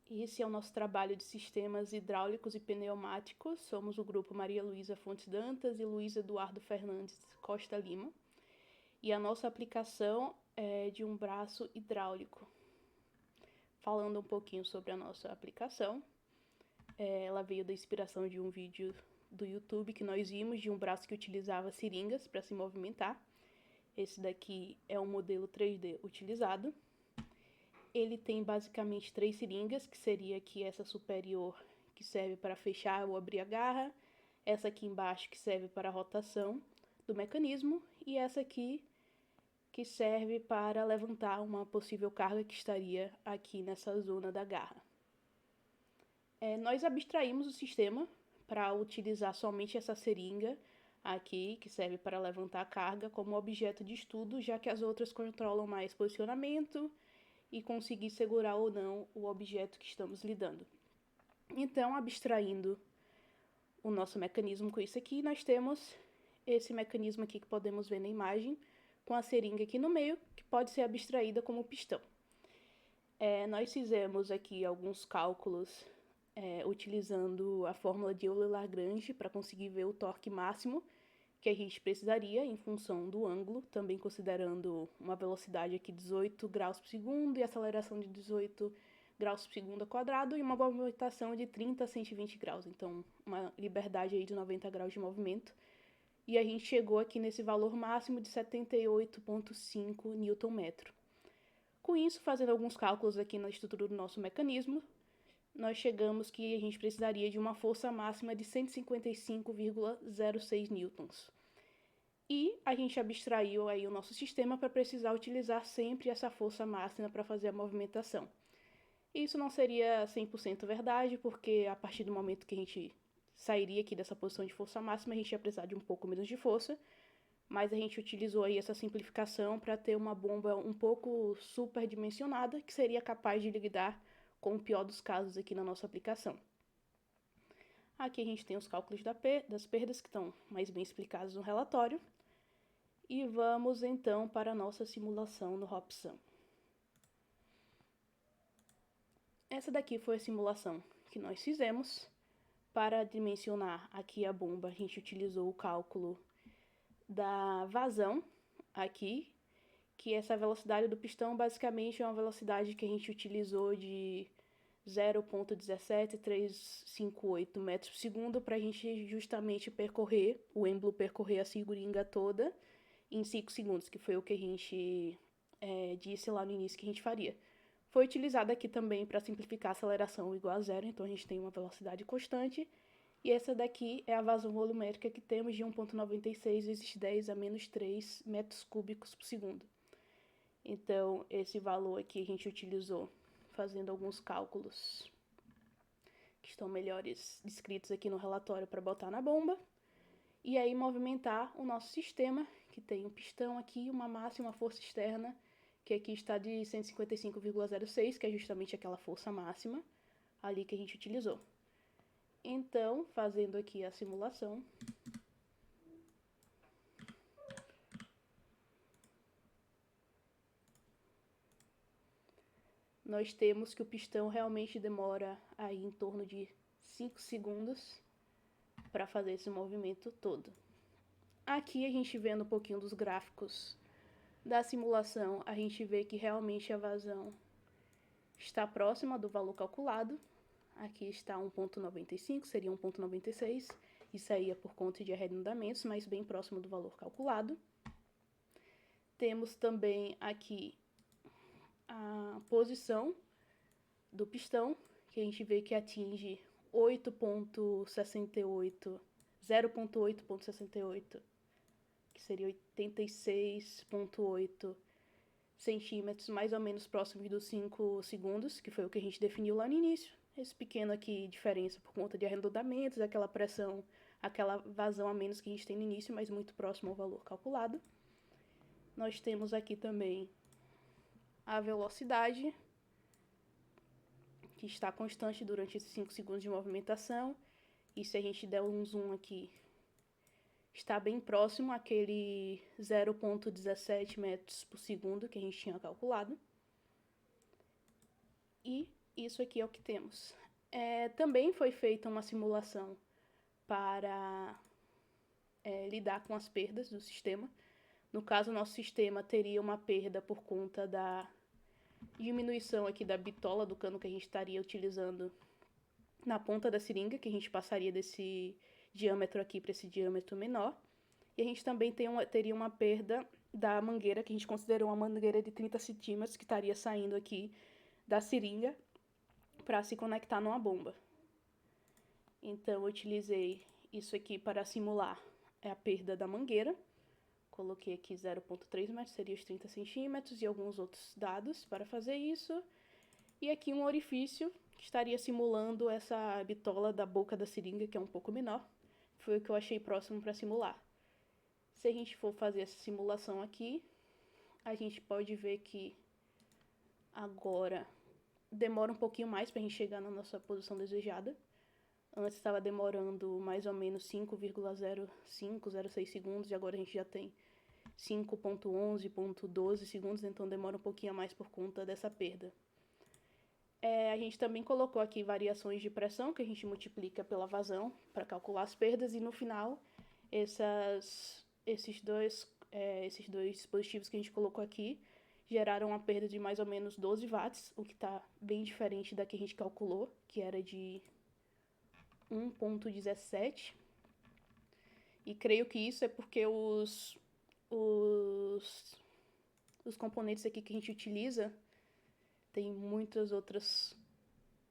Esse é o nosso trabalho de sistemas hidráulicos e pneumáticos. Somos o grupo Maria Luísa Fontes Dantas e Luiz Eduardo Fernandes Costa Lima. E a nossa aplicação é de um braço hidráulico. Falando um pouquinho sobre a nossa aplicação, ela veio da inspiração de um vídeo do YouTube que nós vimos de um braço que utilizava seringas para se movimentar. Esse daqui é um modelo 3D utilizado. Ele tem basicamente 3 seringas, que seria aqui essa superior, que serve para fechar ou abrir a garra, essa aqui embaixo, que serve para a rotação do mecanismo, e essa aqui, que serve para levantar uma possível carga que estaria aqui nessa zona da garra. Nós abstraímos o sistema para utilizar somente essa seringa aqui, que serve para levantar a carga, como objeto de estudo, já que as outras controlam mais posicionamento e conseguir segurar ou não o objeto que estamos lidando. Então, abstraindo o nosso mecanismo com isso aqui, nós temos esse mecanismo aqui que podemos ver na imagem, com a seringa aqui no meio, que pode ser abstraída como pistão. Nós fizemos aqui alguns cálculos utilizando a fórmula de Euler-Lagrange para conseguir ver o torque máximo que a gente precisaria em função do ângulo, também considerando uma velocidade aqui de 18 graus por segundo e aceleração de 18 graus por segundo ao quadrado e uma movimentação de 30 a 120 graus, então uma liberdade aí de 90 graus de movimento. E a gente chegou aqui nesse valor máximo de 78,5 Nm. Com isso, fazendo alguns cálculos aqui na estrutura do nosso mecanismo, nós chegamos que a gente precisaria de uma força máxima de 155,06 newtons. E a gente abstraiu aí o nosso sistema para precisar utilizar sempre essa força máxima para fazer a movimentação. Isso não seria 100% verdade, porque a partir do momento que a gente sairia aqui dessa posição de força máxima, a gente ia precisar de um pouco menos de força, mas a gente utilizou aí essa simplificação para ter uma bomba um pouco superdimensionada, que seria capaz de lidar com o pior dos casos aqui na nossa aplicação. Aqui a gente tem os cálculos das perdas, que estão mais bem explicados no relatório. E vamos então para a nossa simulação no Hobson. Essa daqui foi a simulação que nós fizemos. Para dimensionar aqui a bomba, a gente utilizou o cálculo da vazão aqui, que essa velocidade do pistão basicamente é uma velocidade que a gente utilizou de 0,17358 metros por segundo para a gente justamente percorrer, o êmbolo percorrer a seringa toda em 5 segundos, que foi o que a gente disse lá no início que a gente faria. Foi utilizado aqui também para simplificar a aceleração igual a zero, então a gente tem uma velocidade constante. E essa daqui é a vazão volumétrica que temos de 1,96 vezes 10 a menos 3 metros cúbicos por segundo. Então, esse valor aqui a gente utilizou fazendo alguns cálculos que estão melhores descritos aqui no relatório para botar na bomba. E aí movimentar o nosso sistema, que tem um pistão aqui, uma massa e uma força externa, que aqui está de 155,06, que é justamente aquela força máxima ali que a gente utilizou. Então, fazendo aqui a simulação, nós temos que o pistão realmente demora aí em torno de 5 segundos para fazer esse movimento todo. Aqui a gente vendo um pouquinho dos gráficos da simulação, a gente vê que realmente a vazão está próxima do valor calculado. Aqui está 1,95, seria 1,96. Isso aí é por conta de arredondamentos, mas bem próximo do valor calculado. Temos também aqui a posição do pistão, que a gente vê que atinge 0,868, que seria 86,8 centímetros, mais ou menos próximo dos 5 segundos, que foi o que a gente definiu lá no início. Esse pequeno aqui, diferença por conta de arredondamentos, aquela pressão, aquela vazão a menos que a gente tem no início, mas muito próximo ao valor calculado. Nós temos aqui também a velocidade, que está constante durante esses 5 segundos de movimentação. E se a gente der um zoom aqui, está bem próximo àquele 0,17 metros por segundo que a gente tinha calculado. E isso aqui é o que temos. Também foi feita uma simulação para lidar com as perdas do sistema. No caso, nosso sistema teria uma perda por conta da diminuição aqui da bitola do cano que a gente estaria utilizando na ponta da seringa, que a gente passaria desse diâmetro aqui para esse diâmetro menor. E a gente também teria uma perda da mangueira, que a gente considerou uma mangueira de 30 centímetros, que estaria saindo aqui da seringa para se conectar numa bomba. Então, eu utilizei isso aqui para simular a perda da mangueira. Coloquei aqui 0,3 metros, seria os 30 centímetros, e alguns outros dados para fazer isso. E aqui um orifício que estaria simulando essa bitola da boca da seringa, que é um pouco menor. Foi o que eu achei próximo para simular. Se a gente for fazer essa simulação aqui, a gente pode ver que agora demora um pouquinho mais para a gente chegar na nossa posição desejada. Antes estava demorando mais ou menos 5,0506 segundos, e agora a gente já tem 5,11,12 segundos, então demora um pouquinho a mais por conta dessa perda. A gente também colocou aqui variações de pressão, que a gente multiplica pela vazão para calcular as perdas, e no final, esses dois dispositivos que a gente colocou aqui geraram uma perda de mais ou menos 12 watts, o que está bem diferente da que a gente calculou, que era de 1,17. E creio que isso é porque os componentes aqui que a gente utiliza tem muitas outras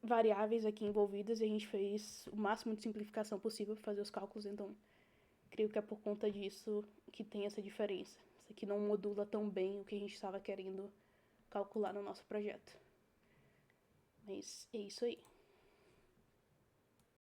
variáveis aqui envolvidas, e a gente fez o máximo de simplificação possível para fazer os cálculos, então creio que é por conta disso que tem essa diferença. Isso aqui não modula tão bem o que a gente estava querendo calcular no nosso projeto. Mas é isso aí.